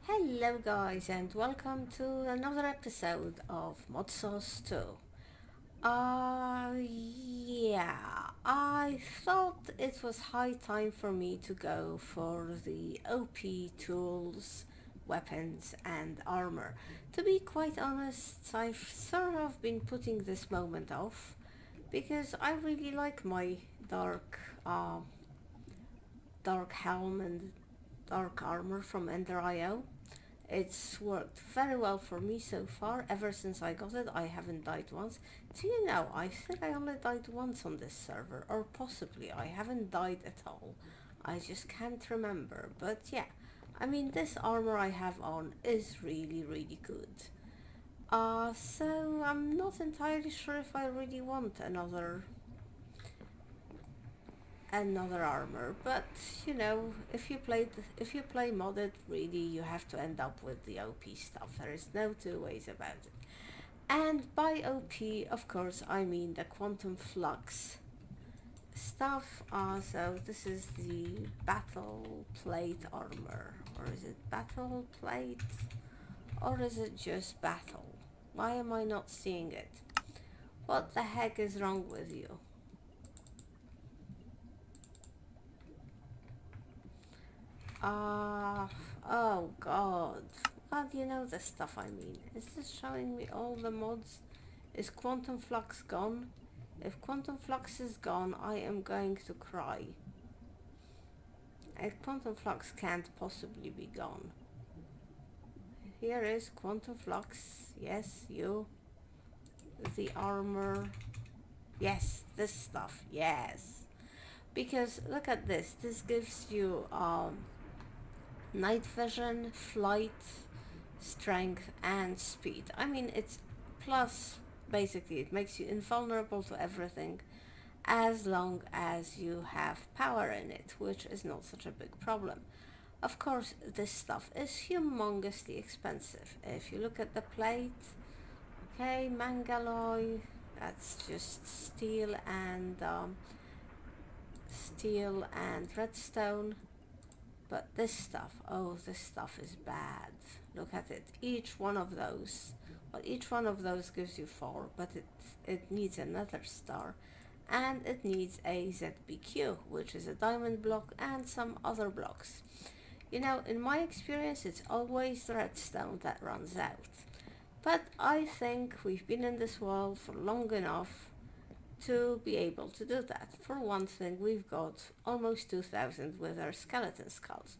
Hello guys and welcome to another episode of Modsauce 2. Yeah, I thought it was high time for me to go for the OP tools, weapons and armor. To be quite honest, I've sort of been putting this moment off because I really like my dark helm and dark armor from Ender.io. It's worked very well for me so far. Ever since I got it, I haven't died once. Do you know, I think I only died once on this server, or possibly I haven't died at all. I just can't remember, but yeah. I mean, this armor I have on is really good. So I'm not entirely sure if I really want another armor, but you know, if you play modded, really you have to end up with the OP stuff. There is no two ways about it. And by OP, of course, I mean the Quantum Flux stuff. So this is the battle plate armor, or is it battle plate, or is it just battle? Why am I not seeing it? What the heck is wrong with you? Oh god. Well, you know the stuff I mean. Is this showing me all the mods? Is Quantum Flux gone? If Quantum Flux is gone, I am going to cry. Quantum Flux can't possibly be gone. Here is Quantum Flux. Yes, you. The armor. Yes, this stuff. Yes. Because look at this. This gives you night vision, flight, strength and speed. I mean, it's plus basically it makes you invulnerable to everything as long as you have power in it, which is not such a big problem. Of course, this stuff is humongously expensive. If you look at the plate, okay, mangalloy, that's just steel and redstone. But this stuff, oh, this stuff is bad. Look at it. Each one of those gives you 4, but it needs another star, and it needs a ZBQ, which is a diamond block and some other blocks. You know, in my experience, it's always redstone that runs out. But I think we've been in this world for long enough to be able to do that. For one thing, we've got almost 2,000 wither skeleton skulls.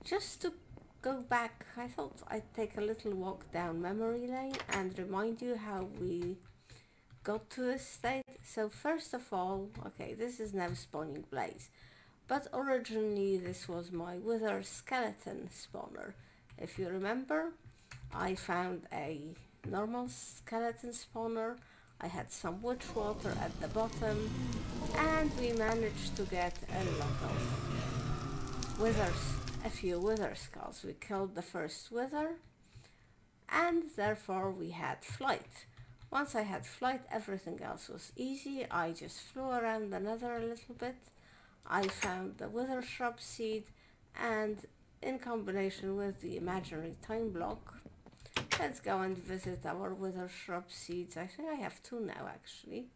Just to go back, I thought I'd take a little walk down memory lane and remind you how we got to this state. So first of all, okay, this is now spawning blaze, but originally this was my wither skeleton spawner. If you remember, I found a normal skeleton spawner, I had some witch water at the bottom, and we managed to get a lot of a few wither skulls. We killed the first wither, and therefore we had flight. Once I had flight, everything else was easy. I just flew around the nether a little bit. I found the wither shrub seed, and in combination with the imaginary time block, let's go and visit our wither shrub seeds. I think I have 2 now, actually.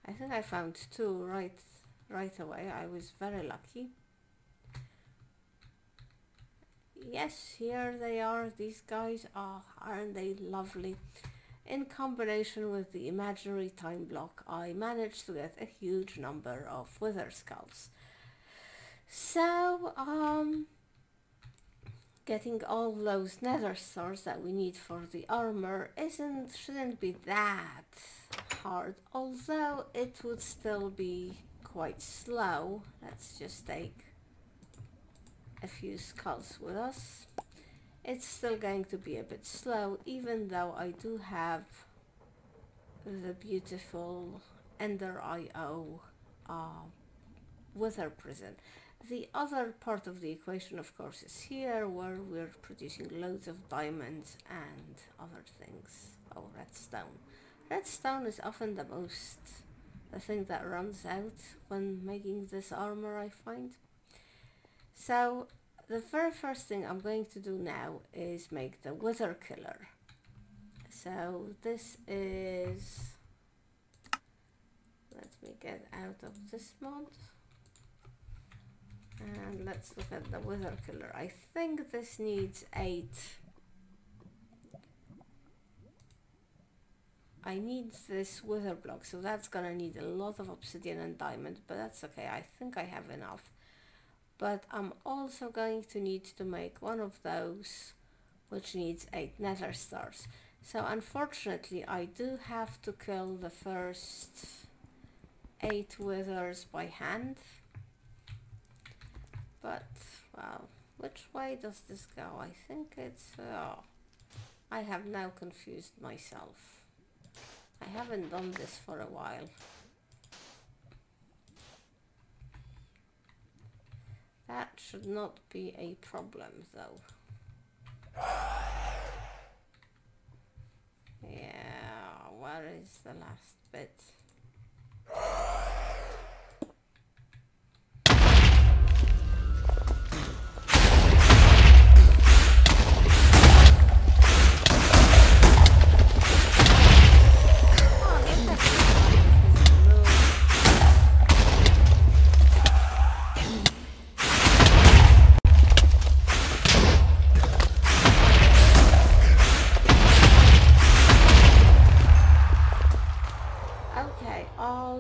I think I found 2 right away. I was very lucky. Yes, here they are. These guys, oh, aren't they lovely? In combination with the imaginary time block, I managed to get a huge number of wither skulls. So, getting all those nether stars that we need for the armor shouldn't be that hard, although it would still be quite slow. Let's just take a few skulls with us. It's still going to be a bit slow, even though I do have the beautiful Ender.io wither prison. The other part of the equation, of course, is here, where we're producing loads of diamonds and other things. Oh, redstone. Redstone is often the thing that runs out when making this armor, I find. So the very first thing I'm going to do now is make the wither killer. So this is, let me get out of this mod and let's look at the wither killer. I think this needs 8. I need this wither block, so that's gonna need a lot of obsidian and diamond, but that's okay. I think I have enough. But I'm also going to need to make one of those which needs 8 nether stars. So unfortunately I do have to kill the first 8 withers by hand. But, well, which way does this go? I think it's... oh, I have now confused myself. I haven't done this for a while. That should not be a problem though. Yeah, where is the last bit?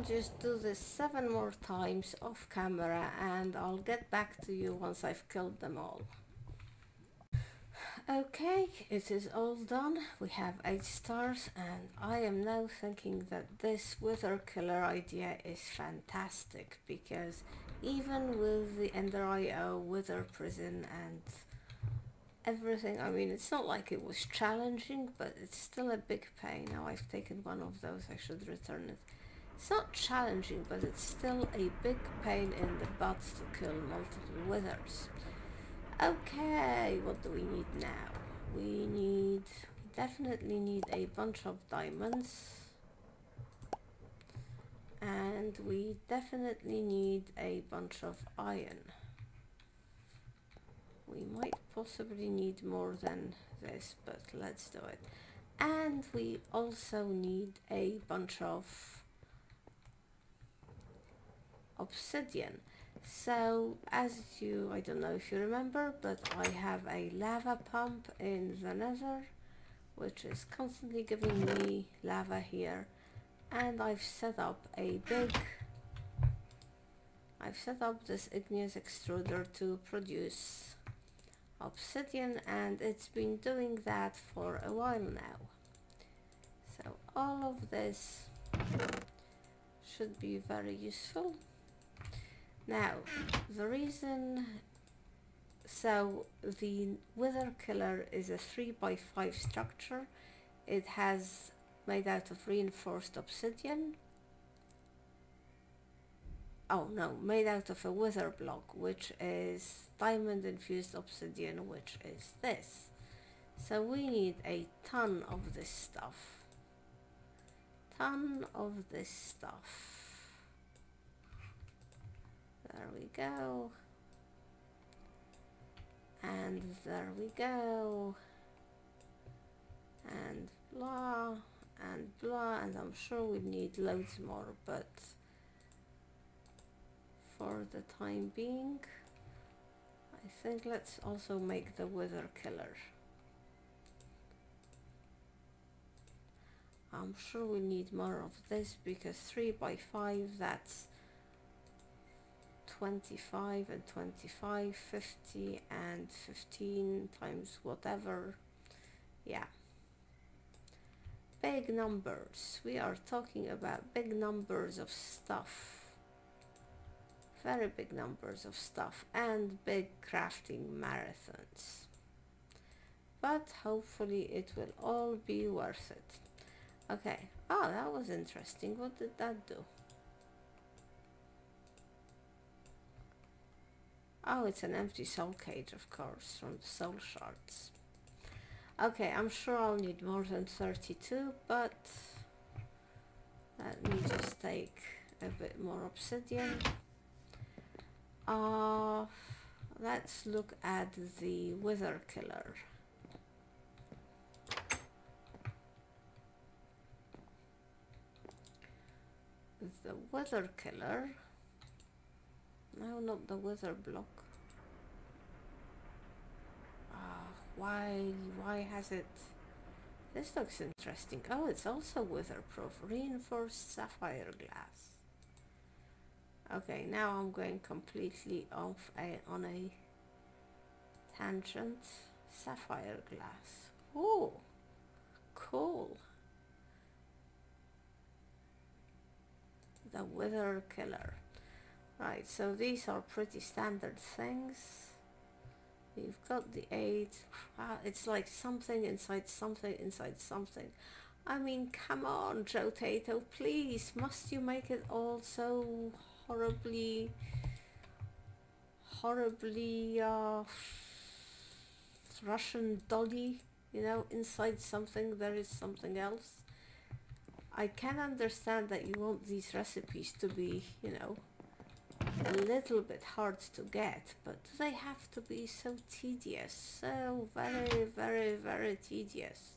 Just do this 7 more times off camera and I'll get back to you once I've killed them all. Okay, it is all done. We have 8 stars and I am now thinking that this wither killer idea is fantastic, because even with the Ender IO, wither prison and everything, I mean, it's not like it was challenging, but it's still a big pain. Now I've taken one of those, I should return it. It's not challenging, but it's still a big pain in the butt to kill multiple withers. Okay, what do we need now? We definitely need a bunch of diamonds. And we definitely need a bunch of iron. We might possibly need more than this, but let's do it. And we also need a bunch of obsidian. So as you, I don't know if you remember, but I have a lava pump in the nether which is constantly giving me lava here, and I've set up this igneous extruder to produce obsidian, and it's been doing that for a while now. So all of this should be very useful. Now, the reason, so the wither killer is a 3x5 structure. It has made out of reinforced obsidian. Oh no, made out of a wither block, which is diamond infused obsidian, which is this. So we need a ton of this stuff. There we go. And there we go. And blah, and blah, and I'm sure we need loads more, but for the time being, I think let's also make the wither killer. I'm sure we need more of this, because 3x5, that's 25 and 25, 50 and 15 times whatever. Yeah. Big numbers. We are talking about big numbers of stuff. Very big numbers of stuff, and big crafting marathons. But hopefully it will all be worth it. Okay. Oh, that was interesting. What did that do? Oh, it's an empty soul cage, of course, from the soul shards. Okay, I'm sure I'll need more than 32, but let me just take a bit more obsidian. let's look at the wither killer. The wither killer. No, not the wither block. Why has it... This looks interesting. Oh, it's also witherproof. Reinforced sapphire glass. Okay, now I'm going completely off on a tangent. Sapphire glass. Oh, cool. The wither killer. Right, so these are pretty standard things. We've got the 8. Wow, it's like something inside something inside something. I mean, come on, Jotato, please. Must you make it all so horribly Russian dolly? You know, inside something there is something else. I can understand that you want these recipes to be, you know, a little bit hard to get, but do they have to be so tedious? So very tedious.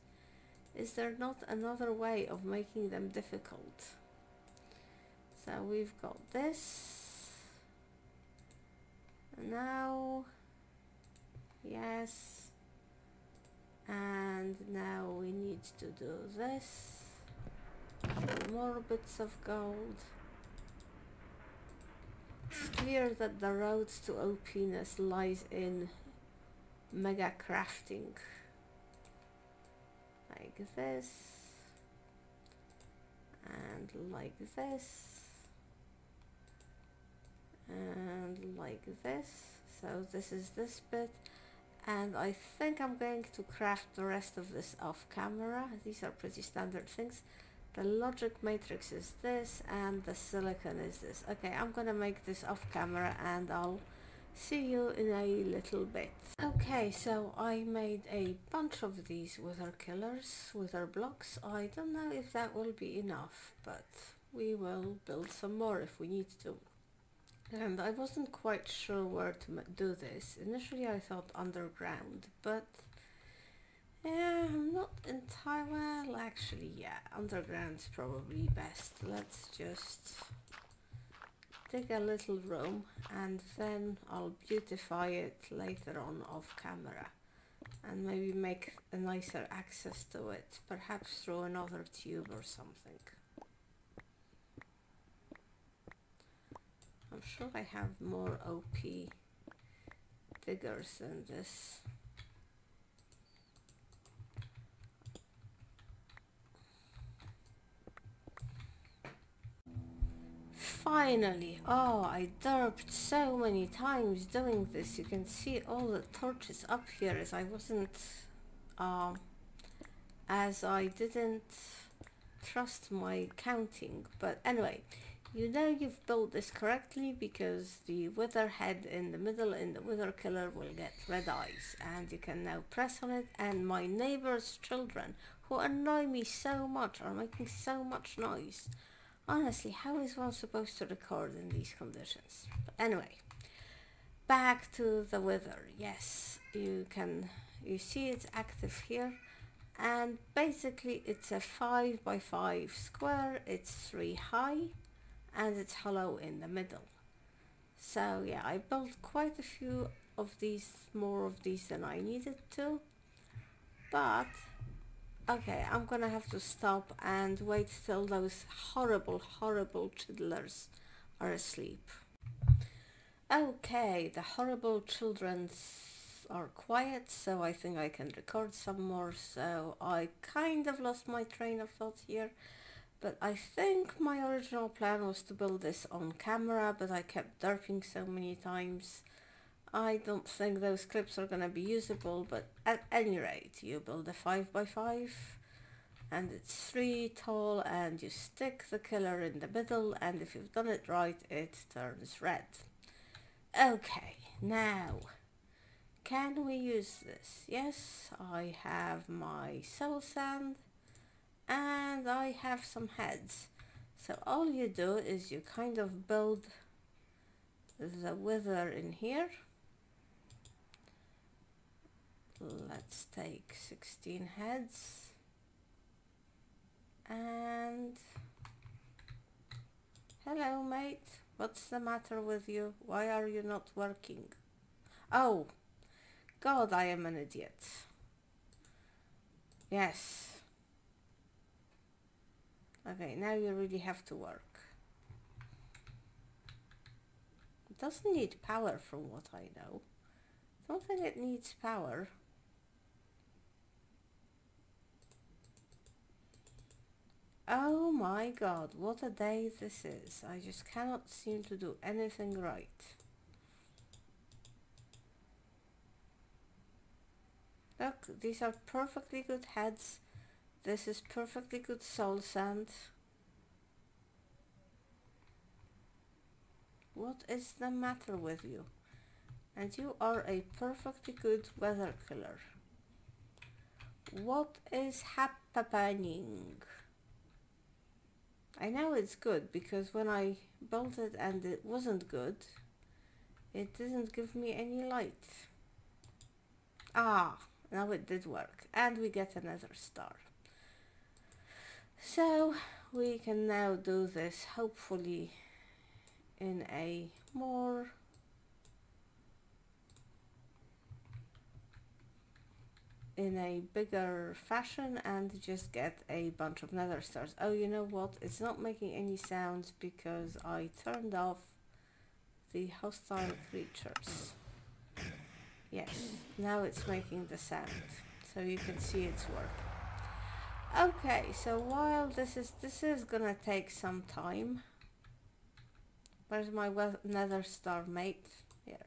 Is there not another way of making them difficult? So we've got this. Now, yes. And now we need to do this. More bits of gold. It's clear that the road to OPness lies in mega crafting. Like this. And like this. And like this. So this is this bit. And I think I'm going to craft the rest of this off camera. These are pretty standard things. The logic matrix is this and the silicon is this. Okay, I'm gonna make this off camera and I'll see you in a little bit. Okay, so I made a bunch of these wither killers, wither blocks. I don't know if that will be enough, but we will build some more if we need to. And I wasn't quite sure where to do this. Initially I thought underground, but yeah, I'm not entirely... Well, actually, yeah, underground's probably best. Let's just dig a little room and then I'll beautify it later on off camera. And maybe make a nicer access to it, perhaps through another tube or something. I'm sure I have more OP diggers than this. Finally! Oh, I derped so many times doing this. You can see all the torches up here as I wasn't... as I didn't trust my counting. But anyway, you know you've built this correctly because the wither head in the middle in the wither killer will get red eyes. And you can now press on it, and my neighbor's children, who annoy me so much, are making so much noise. Honestly, how is one supposed to record in these conditions? But anyway, back to the wither. Yes, you see it's active here, and basically it's a 5 by 5 square. It's 3 high and it's hollow in the middle. So yeah, I built quite a few of these, more of these than I needed to, but okay, I'm gonna have to stop and wait till those horrible childlers are asleep. Okay, the horrible children are quiet, so I think I can record some more. So I kind of lost my train of thought here, but I think my original plan was to build this on camera, but I kept derping so many times. I don't think those clips are gonna be usable, but at any rate, you build a 5 by 5 and it's 3 tall, and you stick the killer in the middle, and if you've done it right, it turns red. Okay, now, can we use this? Yes, I have my soul sand and I have some heads. So all you do is you kind of build the wither in here. Let's take 16 heads and hello mate, what's the matter with you? Why are you not working? Oh God, I am an idiot. Yes. Okay, now you really have to work. It doesn't need power from what I know. I don't think it needs power. Oh my God, what a day this is. I just cannot seem to do anything right. Look, these are perfectly good heads. This is perfectly good soul sand. What is the matter with you? And you are a perfectly good weather killer. What is happening? I know it's good because when I built it and it wasn't good, it didn't give me any light. Ah, now it did work and we get another star. So we can now do this hopefully in a more bigger fashion and just get a bunch of nether stars. Oh, you know what? It's not making any sounds because I turned off the hostile creatures. Yes, now it's making the sound, so you can see its work. Okay, so while this is gonna take some time. Where's my nether star mate? Here.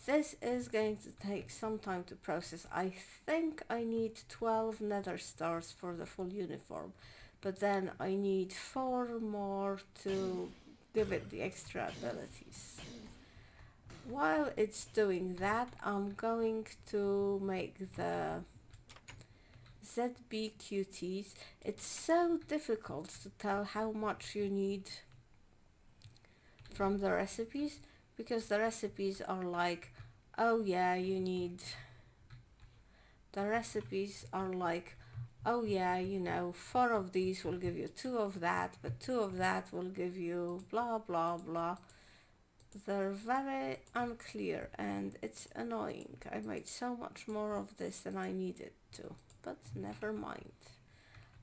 This is going to take some time to process. I think I need 12 nether stars for the full uniform, but then I need 4 more to give it the extra abilities. While it's doing that, I'm going to make the ZBQTs. It's so difficult to tell how much you need from the recipes, because the recipes are like, oh yeah, you need, the recipes are like, oh yeah, you know, 4 of these will give you 2 of that, but 2 of that will give you blah blah blah. They're very unclear and it's annoying. I made so much more of this than I needed to, but never mind.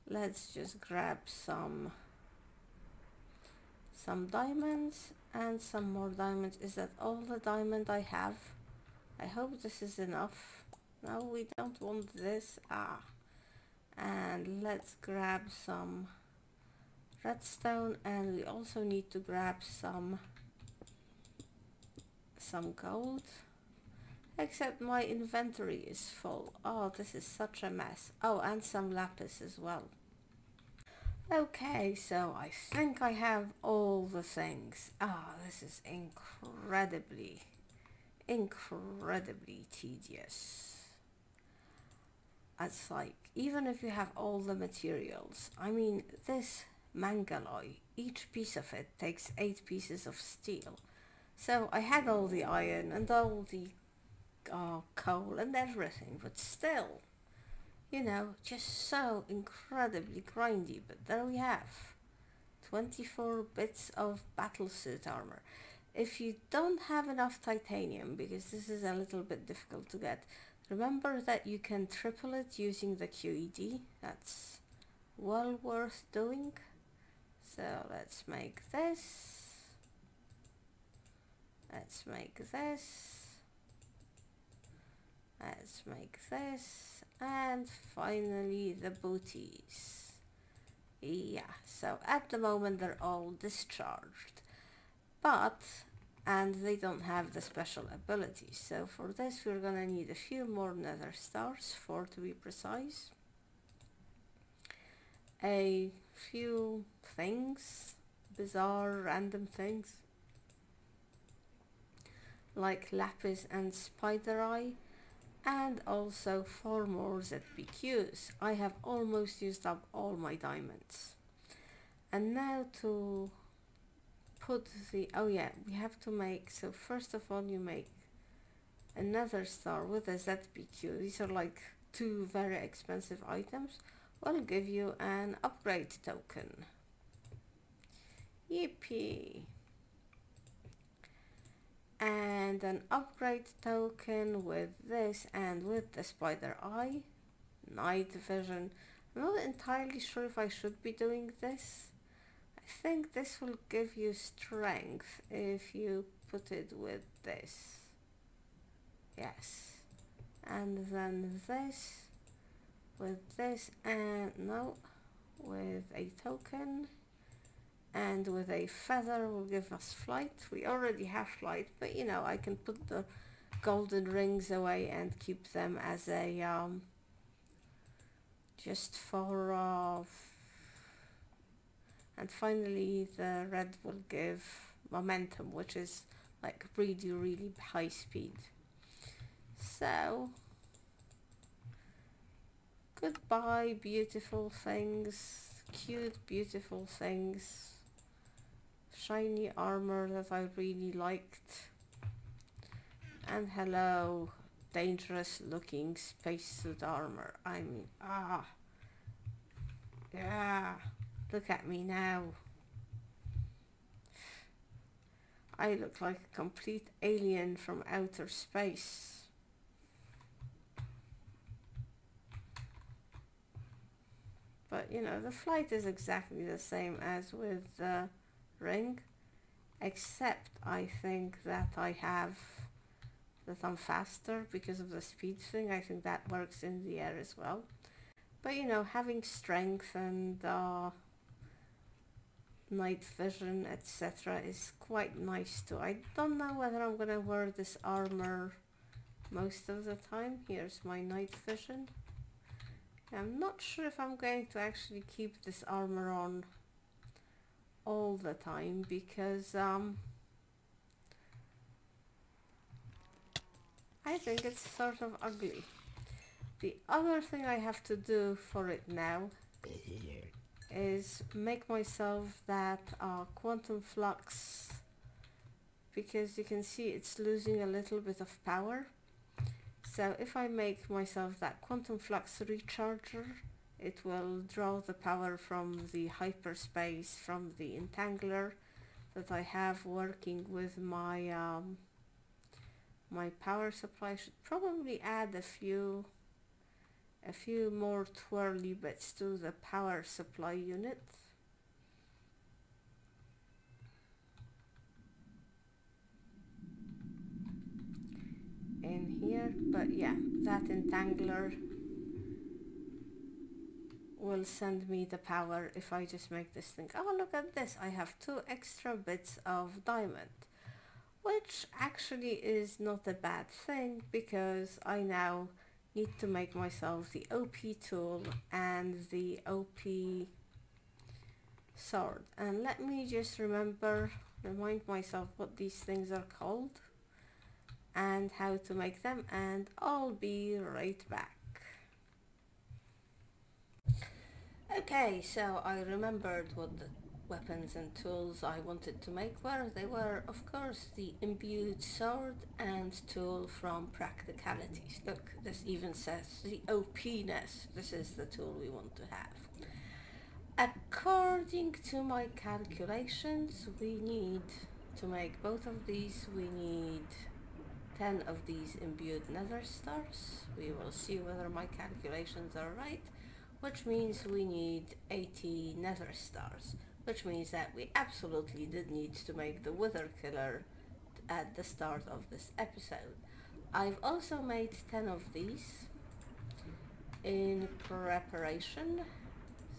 Let's just grab some diamonds and some more diamonds. Is that all the diamond I have? I hope this is enough. No, we don't want this. And let's grab some redstone, and we also need to grab some gold. Except my inventory is full. Oh, this is such a mess. Oh, and some lapis as well. Okay, so I think I have all the things. This is incredibly tedious. It's like, even if you have all the materials, I mean, this mangalloy, each piece of it takes 8 pieces of steel. So I had all the iron and all the coal and everything, but still, you know, just so incredibly grindy. But there we have 24 bits of battlesuit armor. If you don't have enough titanium, because this is a little bit difficult to get, remember that you can triple it using the QED. That's well worth doing. So let's make this. Let's make this. Let's make this. And finally the booties. Yeah, so at the moment they're all discharged. But, and they don't have the special abilities. So for this we're gonna need a few more nether stars, 4 to be precise. A few things, bizarre random things, like lapis and spider eye, and also 4 more ZBQs. I have almost used up all my diamonds. And now to put the, oh yeah, we have to make, so first of all you make another star with a ZPQ. These are like two very expensive items. Will give you an upgrade token. Yippee! And an upgrade token with this and with the spider eye, night vision. I'm not entirely sure if I should be doing this. I think this will give you strength if you put it with this. Yes. And then this with this, and no, with a token. And with a feather will give us flight. We already have flight, but you know, I can put the golden rings away and keep them as a just for and finally the red will give momentum, which is like really high speed. So goodbye beautiful things, cute beautiful things. Shiny armor that I really liked, and hello dangerous looking spacesuit armor. I mean, yeah, look at me now. I look like a complete alien from outer space. But you know, the flight is exactly the same as with the ring, except I think that I'm faster because of the speed thing. I think that works in the air as well. But you know, having strength and night vision, etc. is quite nice too. I don't know whether I'm gonna wear this armor most of the time. Here's my night vision. I'm not sure if I'm going to actually keep this armor on all the time, because I think it's sort of ugly. The other thing I have to do for it now is make myself that quantum flux, because you can see it's losing a little bit of power. So if I make myself that quantum flux recharger, it will draw the power from the hyperspace, from the entangler that I have working with my my power supply. Should probably add a few more twirly bits to the power supply unit. In here, but yeah, that entangler will send me the power if I just make this thing. Oh, look at this, I have 2 extra bits of diamond, which actually is not a bad thing, because I now need to make myself the OP tool and the OP sword. And let me just remind myself what these things are called and how to make them, and I'll be right back. Okay, so I remembered what the weapons and tools I wanted to make were. They were, of course, the imbued sword and tool from Practicalities. Look, this even says the OP-ness. This is the tool we want to have. According to my calculations, we need to make both of these. We need 10 of these imbued nether stars. We will see whether my calculations are right, which means we need 80 nether stars, which means that we absolutely did need to make the wither killer at the start of this episode. I've also made 10 of these in preparation,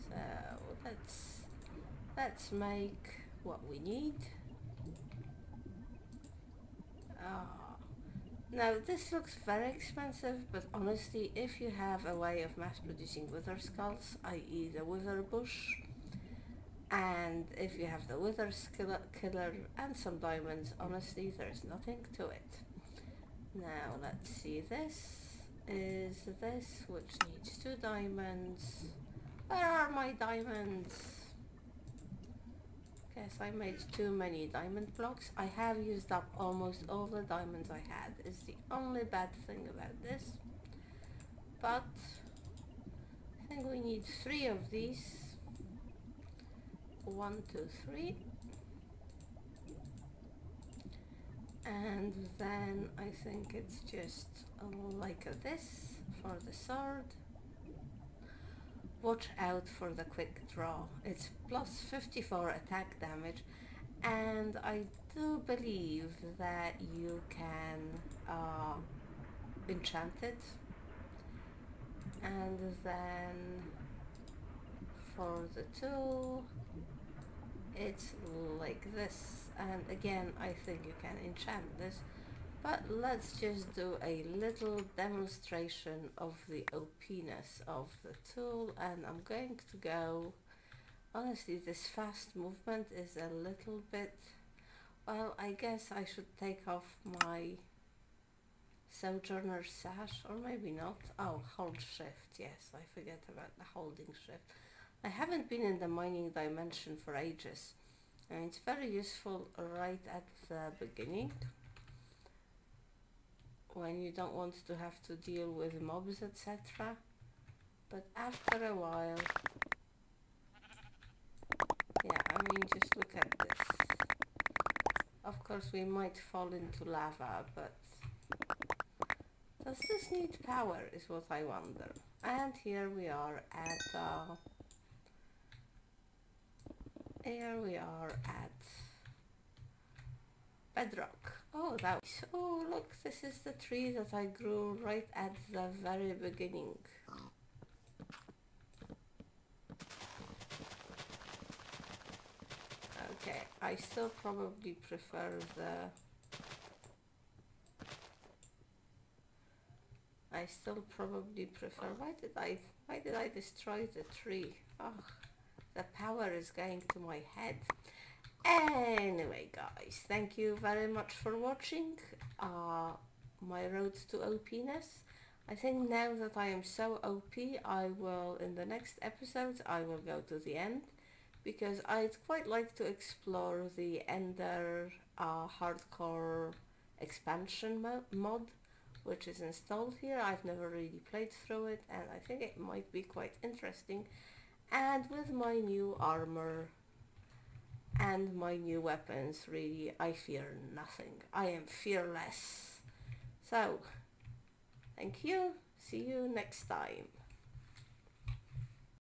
so let's make what we need. Now this looks very expensive, but honestly, if you have a way of mass producing wither skulls, i.e. the wither bush, and if you have the wither killer and some diamonds, honestly there's nothing to it. Now let's see, this is this, which needs 2 diamonds. Where are my diamonds? Guess I made too many diamond blocks. I have used up almost all the diamonds I had, is the only bad thing about this. But I think we need 3 of these. 1, 2, 3. And then I think it's just like this for the sword. Watch out for the quick draw. It's plus 54 attack damage, and I do believe that you can enchant it. And then for the tool, it's like this, and again I think you can enchant this, but let's just do a little demonstration of the OP-ness of the tool. And I'm going to go, honestly this fast movement is a little bit, well, I guess I should take off my Sojourner sash, or maybe not. Oh, hold shift, yes, I forget about the holding shift. I haven't been in the mining dimension for ages, and it's very useful right at the beginning when you don't want to have to deal with mobs, etc. But after a while, yeah, I mean, just look at this. Of course we might fall into lava, but does this need power is what I wonder. And here we are at bedrock. Oh, oh, look, this is the tree that I grew right at the very beginning. Okay, I still probably prefer why did I destroy the tree? Oh, the power is going to my head. Anyway, guys, thank you very much for watching my road to OP-ness. I think now that I am so OP, I will, in the next episodes, I will go to the end, because I'd quite like to explore the Ender hardcore expansion mod, which is installed here. I've never really played through it, and I think it might be quite interesting. And with my new armor and my new weapons, really, I fear nothing. I am fearless. So, thank you. See you next time.